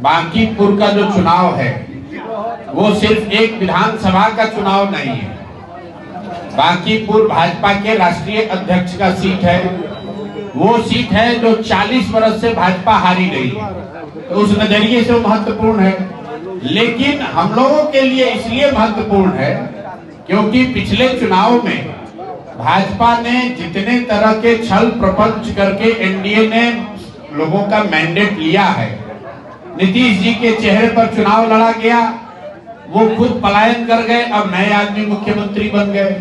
बांकीपुर का जो चुनाव है वो सिर्फ एक विधानसभा का चुनाव नहीं है। बांकीपुर भाजपा के राष्ट्रीय अध्यक्ष का सीट है। वो सीट है जो 40 वर्ष से भाजपा हारी गई है, तो उस नजरिए से महत्वपूर्ण है। लेकिन हम लोगों के लिए इसलिए महत्वपूर्ण है क्योंकि पिछले चुनाव में भाजपा ने जितने तरह के छल प्रपंच करके एनडीए ने लोगों का मैंडेट लिया है, नीतीश जी के चेहरे पर चुनाव लड़ा गया, वो खुद पलायन कर गए, अब नए आदमी मुख्यमंत्री बन गए।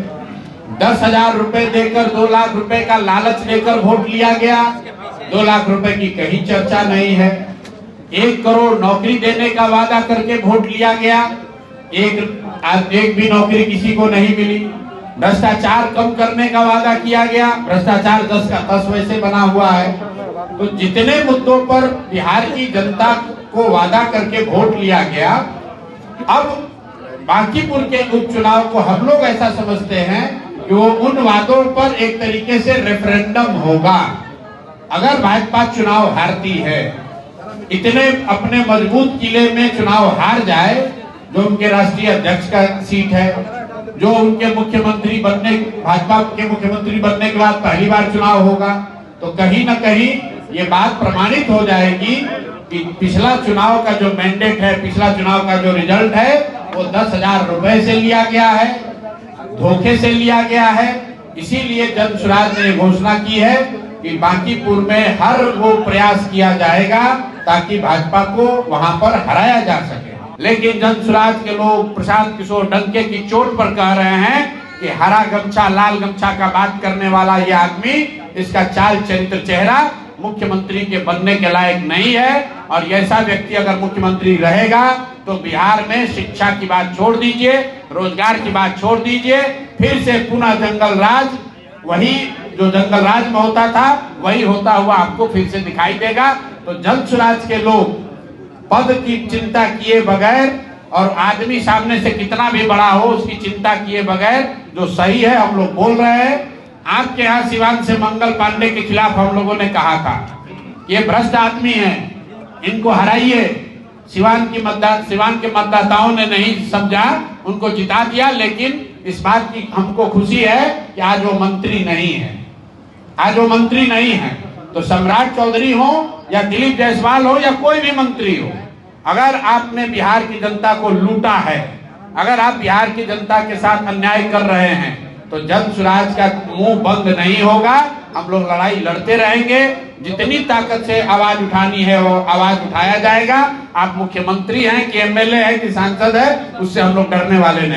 10,000 रुपए देकर 2 लाख रुपए का लालच देकर वोट लिया गया। 2 लाख रुपए की कहीं चर्चा नहीं है। 1 करोड़ नौकरी देने का वादा करके वोट लिया गया, एक भी नौकरी किसी को नहीं मिली। भ्रष्टाचार कम करने का वादा किया गया, भ्रष्टाचार 10 का 10 वैसे बना हुआ है। तो जितने मुद्दों पर बिहार की जनता को वादा करके वोट लिया गया, अब बांकीपुर के उपचुनाव को हम लोग ऐसा समझते हैं कि वो उन वादों पर एक तरीके से रेफरेंडम होगा। अगर भाजपा चुनाव हारती है, इतने अपने मजबूत किले में चुनाव हार जाए, जो उनके राष्ट्रीय अध्यक्ष का सीट है, जो उनके मुख्यमंत्री बनने, भाजपा के मुख्यमंत्री बनने के बाद पहली बार चुनाव होगा, तो कहीं न कहीं ये बात प्रमाणित हो जाएगी कि पिछला चुनाव का जो मैंडेट है, पिछला चुनाव का जो रिजल्ट है, वो 10,000 रुपए से लिया गया है, धोखे से लिया गया है। इसीलिए जन स्वराज ने घोषणा की है कि बांकीपुर में हर वो प्रयास किया जाएगा ताकि भाजपा को वहां पर हराया जा सके। लेकिन जन स्वराज के लोग प्रशांत किशोर डंके की चोट पर कह रहे हैं कि हरा गमछा लाल गमछा का बात करने वाला ये आदमी, इसका चाल चरित्र चेहरा मुख्यमंत्री के बनने के लायक नहीं है, और ऐसा व्यक्ति अगर मुख्यमंत्री रहेगा तो बिहार में शिक्षा की बात छोड़ दीजिए, रोजगार की बात छोड़ दीजिए, फिर से पुनः जंगल राज, वही जो जंगल राज में होता था वही होता हुआ आपको फिर से दिखाई देगा। तो जन स्वराज के लोग पद की चिंता किए बगैर और आदमी सामने से कितना भी बड़ा हो उसकी चिंता किए बगैर जो सही है हम लोग बोल रहे हैं। आपके यहाँ सिवान से मंगल पांडे के खिलाफ हम लोगों ने कहा था ये भ्रष्ट आदमी है, इनको हराइए। सिवान के मतदाताओं ने नहीं समझा, उनको जिता दिया। लेकिन इस बात की हमको खुशी है कि आज वो मंत्री नहीं है, आज वो मंत्री नहीं है। तो सम्राट चौधरी हो या दिलीप जायसवाल हो या कोई भी मंत्री हो, अगर आपने बिहार की जनता को लूटा है, अगर आप बिहार की जनता के साथ अन्याय कर रहे हैं, तो जन स्वराज का मुंह बंद नहीं होगा। हम लोग लड़ाई लड़ते रहेंगे, जितनी ताकत से आवाज उठानी है वो आवाज उठाया जाएगा। आप मुख्यमंत्री हैं कि एमएलए हैं कि सांसद है, उससे हम लोग डरने वाले नहीं।